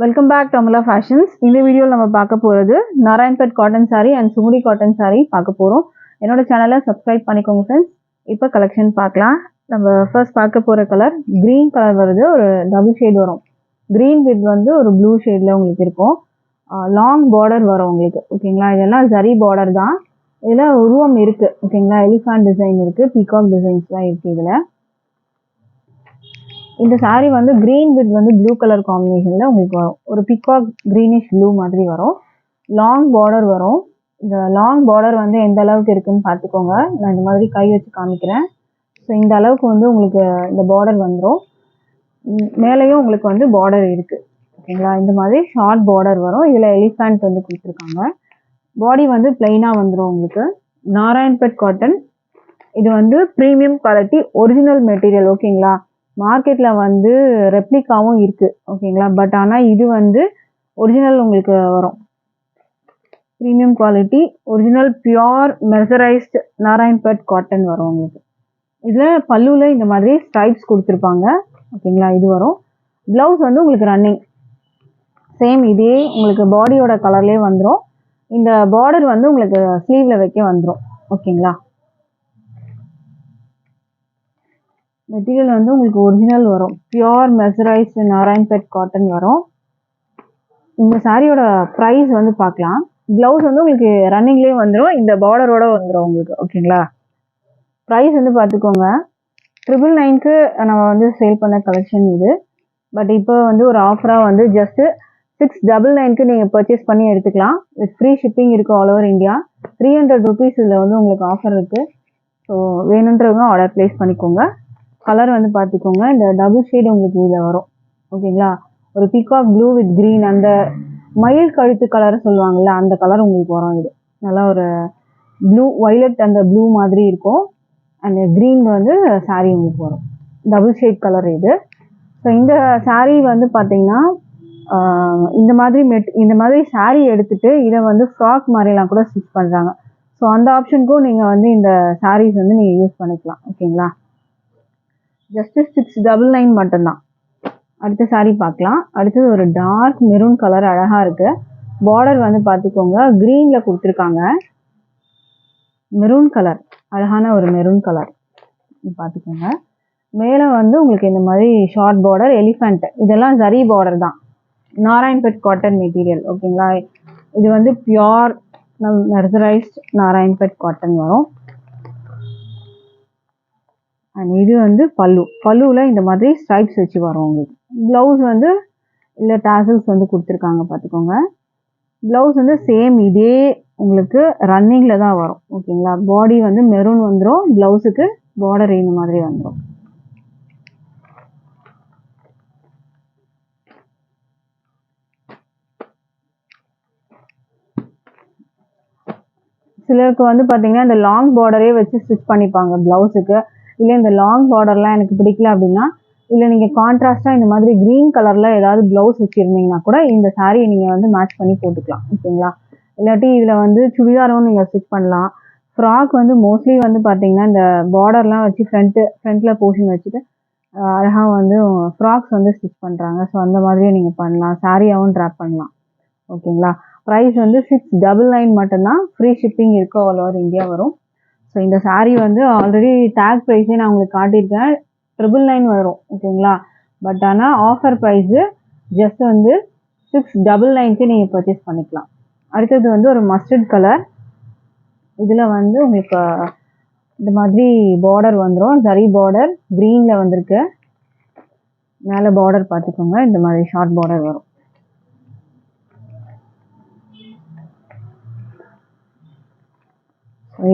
Welcome back to Amala Fashions. இந்த வீடியோவில் நம்ம பார்க்க போகிறது Narayanpet cotton sari and Sungudi cotton sari பார்க்க போகிறோம். என்னோட சேனலை சப்ஸ்கிரைப் பண்ணிக்கோங்க ஃப்ரெண்ட்ஸ். இப்போ கலெக்ஷன் பார்க்கலாம். நம்ம ஃபர்ஸ்ட் பார்க்க போகிற கலர் க்ரீன் கலர் வருது. ஒரு டபுள் ஷேட் வரும். க்ரீன் வித் வந்து ஒரு ப்ளூ ஷேடில் உங்களுக்கு இருக்கும். லாங் பார்டர் வரும் உங்களுக்கு. ஓகேங்களா, இதெல்லாம் ஜரி பார்டர் தான். இதில் உருவம் இருக்குது. ஓகேங்களா, எலிஃபண்ட் டிசைன் இருக்குது, பீகாக் டிசைன்ஸ்லாம் இருக்குது இதில். இந்த சாரீ வந்து க்ரீன் வித் வந்து ப்ளூ கலர் காம்பினேஷனில் உங்களுக்கு வரும். ஒரு பிகாக் க்ரீனிஷ் ப்ளூ மாதிரி வரும். லாங் பார்டர் வரும். இந்த லாங் பார்டர் வந்து எந்த அளவுக்கு இருக்குன்னு பார்த்துக்கோங்க. நான் இந்த மாதிரி கை வச்சு காமிக்கிறேன். ஸோ இந்த அளவுக்கு வந்து உங்களுக்கு இந்த பார்டர் வந்துடும். மேலேயும் உங்களுக்கு வந்து பார்டர் இருக்குது. ஓகேங்களா, இந்த மாதிரி ஷார்ட் பார்டர் வரும். இதில் எலிஃபண்ட் வந்து கொடுத்துருக்காங்க. பாடி வந்து பிளெயினாக வந்துடும் உங்களுக்கு. நாராயண்பேட் காட்டன். இது வந்து ப்ரீமியம் குவாலிட்டி ஒரிஜினல் மெட்டீரியல். ஓகேங்களா, மார்க்கெட்டில் வந்து ரெப்ளிகாவும் இருக்குது. ஓகேங்களா, பட் ஆனால் இது வந்து ஒரிஜினல் உங்களுக்கு வரும். Premium quality original pure mercerised Narayanpet cotton வரும் உங்களுக்கு. இதில் பல்லுவில் இந்த மாதிரி ஸ்ட்ரைப்ஸ் கொடுத்துருப்பாங்க. ஓகேங்களா, இது வரும். ப்ளவுஸ் வந்து உங்களுக்கு ரன்னிங் சேம் இதே உங்களுக்கு பாடியோட கலர்லேயே வந்துடும். இந்த பார்டர் வந்து உங்களுக்கு ஸ்லீவில் வைக்க வந்துடும். ஓகேங்களா, மெட்டீரியல் வந்து உங்களுக்கு ஒரிஜினல் வரும். பியோர் மெர்சரைஸ்டு நாராயண்பேட் காட்டன் வரும். இந்த சாரியோட ப்ரைஸ் வந்து பார்க்கலாம். ப்ளவுஸ் வந்து உங்களுக்கு ரன்னிங்லேயே வந்துடும். இந்த பார்டரோட வந்துடும் உங்களுக்கு. ஓகேங்களா, ப்ரைஸ் வந்து பார்த்துக்கோங்க. 999க்கு நம்ம வந்து சேல் பண்ண கலெக்ஷன் இது. பட் இப்போ வந்து ஒரு ஆஃபராக வந்து ஜஸ்ட்டு 699க்கு நீங்கள் பர்ச்சேஸ் பண்ணி எடுத்துக்கலாம். வித் ஃப்ரீ ஷிப்பிங் இருக்குது ஆல் ஓவர் இந்தியா. 300 ருபீஸ் இதில் வந்து உங்களுக்கு ஆஃபர் இருக்குது. ஸோ வேணுன்றவங்க ஆர்டர் ப்ளேஸ் பண்ணிக்கோங்க. கலர் வந்து பார்த்துக்கோங்க. இந்த டபுள் ஷேட் உங்களுக்கு இதில் வரும். ஓகேங்களா, ஒரு பீகாக் ப்ளூ வித் க்ரீன், அந்த மயில் கழுத்து கலர் சொல்லுவாங்கள்ல, அந்த கலர் உங்களுக்கு வரும். இது நல்லா ஒரு ப்ளூ வைலட், அந்த ப்ளூ மாதிரி இருக்கும். அந்த க்ரீன் வந்து சாரீ உங்களுக்கு வரும். டபுள் ஷேட் கலர் இது. ஸோ இந்த சாரீ வந்து பார்த்தீங்கன்னா இந்த மாதிரி சாரீ எடுத்துகிட்டு இதை வந்து ஃப்ராக் மாதிரிலாம் கூட ஸ்டிச் பண்ணுறாங்க. ஸோ அந்த ஆப்ஷனுக்கும் நீங்கள் வந்து இந்த சாரீஸ் வந்து நீங்கள் யூஸ் பண்ணிக்கலாம். ஓகேங்களா, ஜஸ்ட் 699 மட்டும்தான். அடுத்த சாரீ பார்க்கலாம். அடுத்தது ஒரு டார்க் மெரூன் கலர் அழகாக இருக்குது. பார்டர் வந்து பார்த்துக்கோங்க, க்ரீனில் கொடுத்துருக்காங்க. மெரூன் கலர், அழகான ஒரு மெரூன் கலர் பார்த்துக்கோங்க. மேலே வந்து உங்களுக்கு இந்த மாதிரி ஷார்ட் பார்டர், எலிஃபண்ட், இதெல்லாம் ஜரி பார்டர் தான். Narayanpet cotton material. ஓகேங்களா, இது வந்து பியோர் மெர்சரைஸ்ட் நாராயண்பேட் காட்டன் வரும். அண்ட் இது வந்து பல்லுவில் இந்த மாதிரி ஸ்ட்ரைப்ஸ் வச்சு வரும் உங்களுக்கு. ப்ளவுஸ் வந்து இல்லை டாசல்ஸ் வந்து கொடுத்துருக்காங்க பார்த்துக்கோங்க. ப்ளவுஸ் வந்து சேம் இதே உங்களுக்கு ரன்னிங்கில் தான் வரும். ஓகேங்களா, பாடி வந்து மெரூன் வந்துடும். ப்ளவுஸுக்கு பார்டர் இந்த மாதிரி வந்துடும். சிலருக்கு வந்து பார்த்தீங்கன்னா இந்த லாங் பார்டரே வச்சு ஸ்டிச் பண்ணிப்பாங்க ப்ளவுஸுக்கு. இல்லை இந்த லாங் பார்டர்லாம் எனக்கு பிடிக்கல அப்படின்னா, இல்லை நீங்கள் கான்ட்ராஸ்ட்டாக இந்த மாதிரி க்ரீன் கலரில் ஏதாவது ப்ளவுஸ் வச்சுருந்தீங்கன்னா கூட இந்த சாரியை நீங்கள் வந்து மேட்ச் பண்ணி போட்டுக்கலாம். ஓகேங்களா, இல்லாட்டி இதில் வந்து சுடிதாரும் நீங்கள் ஸ்டிச் பண்ணலாம். ஃப்ராக் வந்து மோஸ்ட்லி வந்து பார்த்தீங்கன்னா இந்த பார்டர்லாம் வச்சு ஃப்ரண்ட்டில் போர்ஷன் வச்சுட்டு அழகாக வந்து ஃப்ராக்ஸ் வந்து ஸ்டிச் பண்ணுறாங்க. ஸோ அந்த மாதிரியும் நீங்கள் பண்ணலாம். சாரியாகவும் ட்ராப் பண்ணலாம். ஓகேங்களா, ப்ரைஸ் வந்து 699 மட்டும்தான். ஃப்ரீ ஷிப்பிங் இருக்குது ஆல் ஓவர் இந்தியா வரும். ஸோ இந்த சாரீ வந்து ஆல்ரெடி டேக் ப்ரைஸே நான் உங்களுக்கு காட்டியிருக்கேன். 999 வரும். ஓகேங்களா, பட் ஆனால் ஆஃபர் ப்ரைஸு ஜஸ்ட் வந்து 699க்கு நீங்கள் பர்ச்சேஸ் பண்ணிக்கலாம். அடுத்தது வந்து ஒரு மஸ்டர்ட் கலர். இதில் வந்து உங்களுக்கு இந்த மாதிரி பார்டர் வந்துடும். ஜரி பார்டர் க்ரீனில் வந்திருக்கு. மேலே பார்டர் பார்த்துக்கோங்க, இந்த மாதிரி ஷார்ட் பார்டர் வரும்.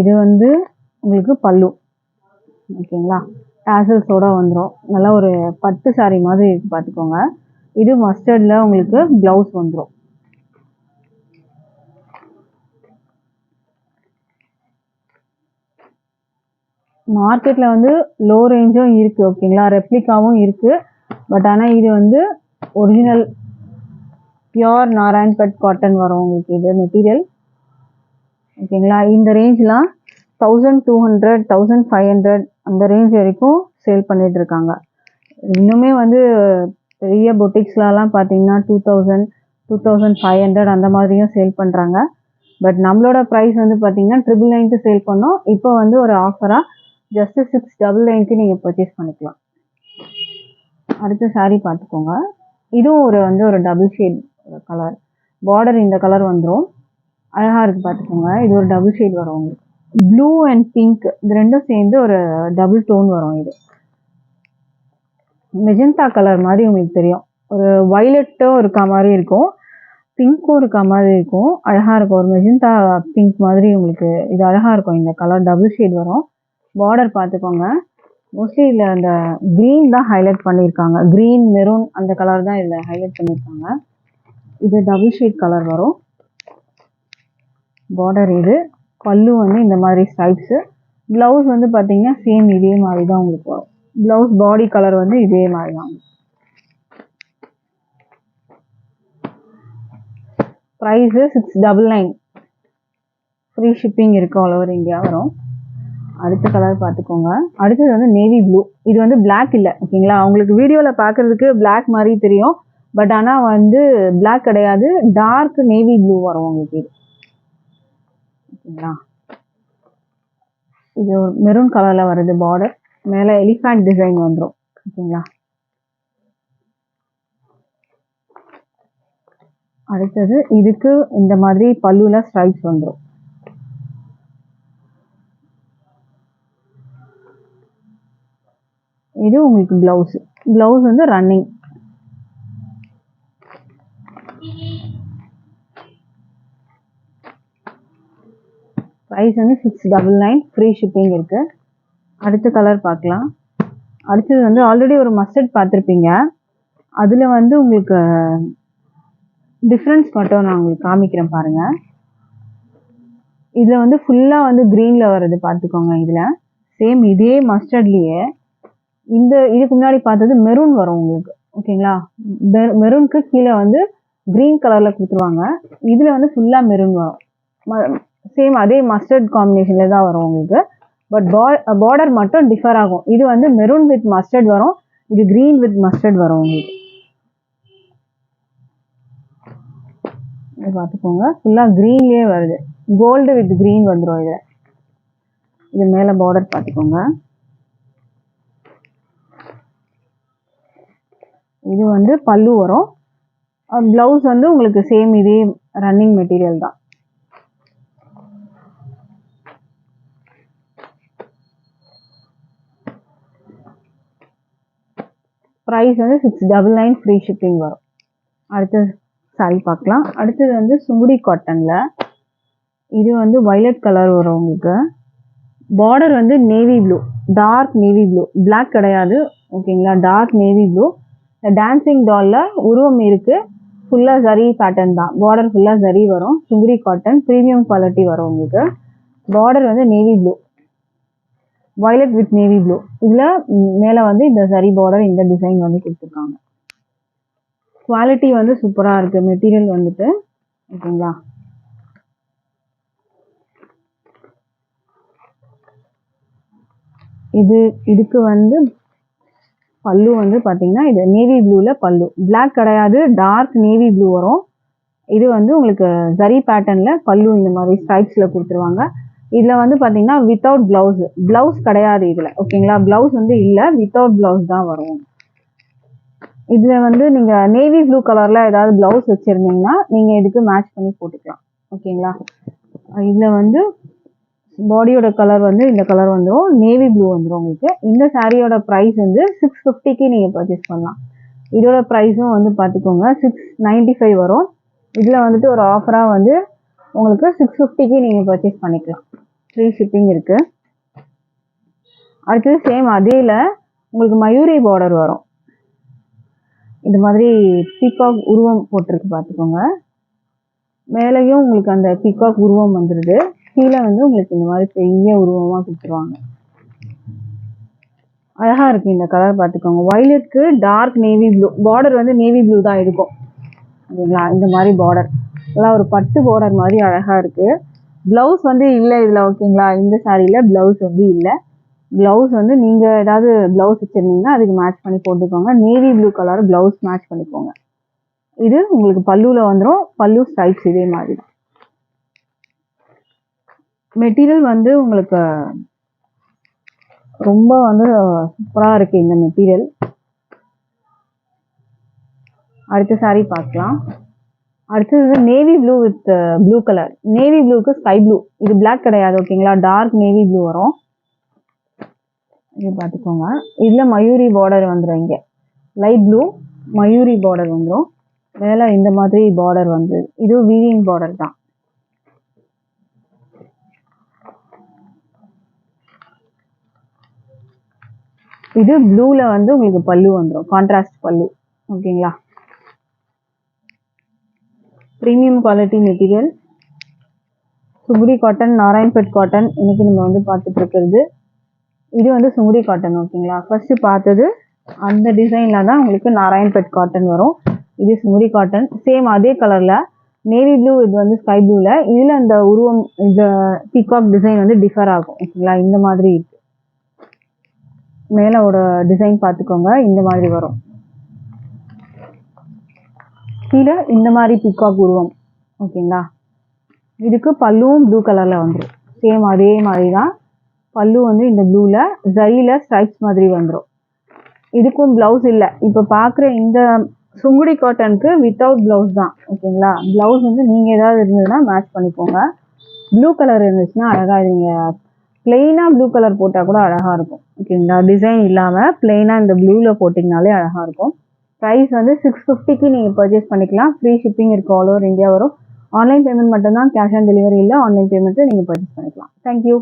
இது வந்து உங்களுக்கு பல்லு. ஓகேங்களா, டாசல்ஸோட வந்துடும். நல்லா ஒரு பட்டு சாரீ மாதிரி இருக்கு பார்த்துக்கோங்க. இது மஸ்டர்டில் உங்களுக்கு ப்ளவுஸ் வந்துடும். மார்க்கெட்டில் வந்து லோ ரேஞ்சும் இருக்குது. ஓகேங்களா, ரெப்ளிகாவும் இருக்குது. பட் ஆனால் இது வந்து ஒரிஜினல் பியோர் நாராயண்பேட் காட்டன் வரும் உங்களுக்கு இது மெட்டீரியல். ஓகேங்களா, இந்த ரேஞ்செலாம் 1200, 1500 அந்த ரேஞ்ச் வரைக்கும் சேல் பண்ணிட்டு இருக்காங்க. இன்னுமே வந்து பெரிய பொட்டிக்ஸ்லாம் பார்த்தீங்கன்னா 2000 2500 அந்த மாதிரியும் சேல் பண்ணுறாங்க. பட் நம்மளோட ப்ரைஸ் வந்து பார்த்தீங்கன்னா 999க்கு சேல் பண்ணோம். இப்போ வந்து ஒரு ஆஃபராக ஜஸ்ட் 699க்கு நீங்கள் பர்ச்சேஸ் பண்ணிக்கலாம். அடுத்த சாரீ பார்த்துக்கோங்க. இதுவும் ஒரு டபுள் ஷேட் கலர். பார்டர் இந்த கலர் வந்துடும். அழகாக இருக்குது பார்த்துக்கோங்க. இது ஒரு டபுள் ஷேட் வரும் உங்களுக்கு. ப்ளூ அண்ட் பிங்க் இது ரெண்டும் சேர்ந்து ஒரு டபுள் டோன் வரும். இது மெஜந்தா கலர் மாதிரி உங்களுக்கு தெரியும். ஒரு வயலட்டும் இருக்க மாதிரி இருக்கும், பிங்க்கும் இருக்க மாதிரி இருக்கும். அழகாக இருக்கும். ஒரு மெஜந்தா பிங்க் மாதிரி உங்களுக்கு இது அழகாக இருக்கும். இந்த கலர் டபுள் ஷேட் வரும். பார்டர் பார்த்துக்கோங்க. மோஸ்ட்லி இதில் அந்த க்ரீன் தான் ஹைலைட் பண்ணியிருக்காங்க. க்ரீன் மெரூன் அந்த கலர் தான் இதில் ஹைலைட் பண்ணியிருக்காங்க. இது டபுள் ஷேட் கலர் வரும். பார்டர் இது. பல்லு வந்து இந்த மாதிரி ஸ்ட்ரைப்ஸு. ப்ளவுஸ் வந்து பார்த்தீங்கன்னா சேம் இதே மாதிரி தான் உங்களுக்கு வரும். ப்ளவுஸ் பாடி கலர் வந்து இதே மாதிரி தான். ப்ரைஸு 699. ஃப்ரீ ஷிப்பிங் இருக்குது, ஆல் ஓவர் இந்தியா வரும். அடுத்த கலர் பார்த்துக்கோங்க. அடுத்தது வந்து நேவி ப்ளூ. இது வந்து பிளாக் இல்லை, ஓகேங்களா. உங்களுக்கு வீடியோவில் பார்க்குறதுக்கு பிளாக் மாதிரி தெரியும், பட் ஆனால் வந்து பிளாக் கிடையாது. டார்க் நேவி ப்ளூ வரும் உங்களுக்கு இது, ஓகேங்களா. இது ஒரு மெரூன் கலரில் வருது. பார்டர் மேலே எலிஃபண்ட் டிசைன் வந்துடும், ஓகேங்களா. அடுத்தது இதுக்கு இந்த மாதிரி பல்லுல ஸ்ட்ரைப்ஸ் வந்துடும். இது உங்களுக்கு பிளவுஸ். பிளவுஸ் வந்து ரன்னிங். ப்ரைஸ் வந்து 699. ஃப்ரீ ஷிப்பிங் இருக்கு. அடுத்த கலர் பார்க்கலாம். அடுத்தது வந்து ஆல்ரெடி ஒரு மஸ்டர்ட் பார்த்துருப்பீங்க. அதில் வந்து உங்களுக்கு டிஃப்ரென்ஸ் மட்டும் நான் உங்களுக்கு காமிக்கிறேன் பாருங்க. இதில் வந்து ஃபுல்லாக வந்து க்ரீனில் வருது பார்த்துக்கோங்க. இதில் சேம் இதே மஸ்டர்ட்லேயே இதுக்கு முன்னாடி பார்த்தது மெரூன் வரும் உங்களுக்கு, ஓகேங்களா. மெரூனுக்கு கீழே வந்து க்ரீன் கலரில் கொடுத்துருவாங்க. இதில் வந்து ஃபுல்லாக மெரூன் வரும். சேம் அதே மஸ்டர்ட் காம்பினேஷனில் தான் வரும் உங்களுக்கு. பட் பார்டர் மட்டும் டிஃபர் ஆகும். இது வந்து மெரூன் வித் மஸ்டர்ட் வரும், இது க்ரீன் வித் மஸ்டர்ட் வரும் உங்களுக்கு. இது பார்த்துக்கோங்க. ஃபுல்லாக க்ரீன்லேயே வருது. கோல்டு வித் க்ரீன் வந்துடும் இதில். இது மேலே பார்டர் பார்த்துக்கோங்க. இது வந்து பல்லு வரும். ப்ளவுஸ் வந்து உங்களுக்கு சேம் இதே ரன்னிங் மெட்டீரியல் தான். ப்ரைஸ் வந்து 699. ஃப்ரீ ஷிப்பிங் வரும். அடுத்த சாரி பார்க்கலாம். அடுத்தது வந்து சுங்குடி காட்டனில். இது வந்து வயலட் கலர் வரும் உங்களுக்கு. பார்டர் வந்து navy blue, dark navy blue, black கிடையாது, ஓகேங்களா. Dark navy blue. டான்சிங் டாலில் உருவம் இருக்குது. ஃபுல்லாக ஜரி பேட்டர்ன் தான். பார்டர் ஃபுல்லாக ஜரி வரும். சுங்குடி காட்டன் ப்ரீமியம் குவாலிட்டி வரும் உங்களுக்கு. பார்டர் வந்து navy blue, violet with navy blue. இதில் மேலே வந்து இந்த ஜரி பார்டர், இந்த டிசைன் வந்து கொடுத்துருக்காங்க. குவாலிட்டி வந்து சூப்பராக இருக்குது மெட்டீரியல் வந்துட்டு, ஓகேங்களா. இதுக்கு வந்து பல்லு வந்து பார்த்தீங்கன்னா இது நேவி ப்ளூவில் பல்லு. பிளாக் கிடையாது, டார்க் நேவி ப்ளூ வரும். இது வந்து உங்களுக்கு ஜரி பேட்டர்னில் பல்லு இந்த மாதிரி ஸ்ட்ரைப்ஸில் கொடுத்துருவாங்க. இதில் வந்து பார்த்தீங்கன்னா வித்தவுட் ப்ளவுஸ். ப்ளவுஸ் கிடையாது இதில், ஓகேங்களா. ப்ளவுஸ் வந்து இல்லை, வித்தவுட் ப்ளவுஸ் தான் வரும். இதில் வந்து நீங்கள் நேவி ப்ளூ கலரில் ஏதாவது ப்ளவுஸ் வச்சுருந்தீங்கன்னா நீங்கள் இதுக்கு மேட்ச் பண்ணி போட்டுக்கலாம், ஓகேங்களா. இதில் வந்து பாடியோட கலர் வந்து இந்த கலர் வந்துடும், நேவி ப்ளூ வந்துடும் உங்களுக்கு. இந்த சாரியோட ப்ரைஸ் வந்து 650க்கு நீங்கள் பர்ச்சேஸ் பண்ணலாம். இதோட ப்ரைஸும் வந்து பார்த்துக்கோங்க 695 வரும். இதில் வந்துட்டு ஒரு ஆஃபராக வந்து உங்களுக்கு 650க்கு நீங்கள் பர்ச்சேஸ் பண்ணிக்கலாம். ஃப்ரீ ஷிப்பிங் இருக்குது. அடுத்தது சேம் அதேல உங்களுக்கு மயூரி பார்டர் வரும். இந்த மாதிரி பீகாக் உருவம் போட்டிருக்கு பார்த்துக்கோங்க. மேலேயும் உங்களுக்கு அந்த பீகாக் உருவம் வந்துடுது. கீழே வந்து உங்களுக்கு இந்த மாதிரி பெரிய உருவமாக கொடுத்துருவாங்க. அழகாக இருக்குது இந்த கலர் பார்த்துக்கோங்க. வயலட்க்கு டார்க் நேவி ப்ளூ. பார்டர் வந்து நேவி ப்ளூ தான் இருக்கும், ஓகேங்களா. இந்த மாதிரி பார்டர் எல்லாம் ஒரு பட்டு பார்டர் மாதிரி அழகாக இருக்குது. ப்ளவுஸ் வந்து இல்லை இதில், ஓகேங்களா. இந்த சாரியில் ப்ளவுஸ் வந்து இல்லை. ப்ளவுஸ் வந்து நீங்கள் ஏதாவது ப்ளவுஸ் வச்சுருந்தீங்கன்னா அதுக்கு மேட்ச் பண்ணி போட்டுக்கோங்க. Navy blue colour blouse match பண்ணிக்கோங்க. இது உங்களுக்கு பல்லுவில் வந்துடும். பல்லு ஸ்ட்ரைப்ஸ் இதே மாதிரி. மெட்டீரியல் வந்து உங்களுக்கு ரொம்ப வந்து சூப்பராக இருக்குது இந்த மெட்டீரியல். அடுத்த சாரீ பார்க்கலாம். அடுத்தது navy blue with blue colour. Navy ப்ளூக்கு ஸ்கை ப்ளூ. இது பிளாக் கிடையாது ஓகேங்களா, டார்க் நேவி ப்ளூ வரும். இது பார்த்துக்கோங்க. இதில் மயூரி பார்டர் வந்துடும். இங்கே லைட் ப்ளூ மயூரி பார்டர் வந்துடும். மேலே இந்த மாதிரி பார்டர் வந்து இது வீவிங் பார்டர் தான். இது ப்ளூவில் வந்து உங்களுக்கு பல்லு வந்துடும், கான்ட்ராஸ்ட் பல்லு ஓகேங்களா. Premium quality material. Sungudi cotton, Narayanpet cotton இன்னைக்கு நம்ம வந்து பார்த்துட்டு இருக்கிறது. இது வந்து சுங்குடி காட்டன் ஓகேங்களா. ஃபர்ஸ்ட் பார்த்தது அந்த டிசைனில் தான் உங்களுக்கு நாராயண்பேட் காட்டன் வரும். இது சுங்குடி காட்டன். சேம் அதே கலரில் நேவி ப்ளூ, இது வந்து ஸ்கை ப்ளூவில். இதில் அந்த உருவம், இந்த பீகாக் டிசைன் வந்து டிஃபர் ஆகும் ஓகேங்களா. இந்த மாதிரி இருக்கு. மேலோட டிசைன் பார்த்துக்கோங்க, இந்த மாதிரி வரும். கீழே இந்த மாதிரி பீகாக் உருவம் ஓகேங்களா. இதுக்கு பல்லுவும் ப்ளூ கலரில் வந்துடும். சேம் அதே மாதிரி தான் பல்லு வந்து இந்த ப்ளூவில் ஜரியில் ஸ்ட்ரைப்ஸ் மாதிரி வந்துடும். இதுக்கும் ப்ளவுஸ் இல்லை. இப்போ பார்க்குற இந்த சுங்குடி காட்டனுக்கு வித்தவுட் ப்ளவுஸ் தான் ஓகேங்களா. ப்ளவுஸ் வந்து நீங்கள் ஏதாவது இருந்ததுன்னா மேட்ச் பண்ணிக்கோங்க. ப்ளூ கலர் இருந்துச்சுன்னா அழகாக, நீங்கள் பிளெயினாக ப்ளூ கலர் போட்டால் கூட அழகாக இருக்கும் ஓகேங்களா. டிசைன் இல்லாமல் பிளெயினாக இந்த ப்ளூவில் போட்டிங்கனாலே அழகாக இருக்கும். ப்ரைஸ் வந்து 650க்கு நீங்கள் பர்ச்சேஸ் பண்ணிக்கலாம். ஃப்ரீ ஷிப்பிங் இருக்குது, ஆல் ஓவர் இந்தியா வரும். ஆன்லைன் பேமெண்ட் மட்டும்தான், கேஷ் ஆன் டெலிவரி இல்லை. ஆன்லைன் பேமெண்ட்டு நீங்கள் பர்ச்சேஸ் பண்ணிக்கலாம். தேங்க்யூ.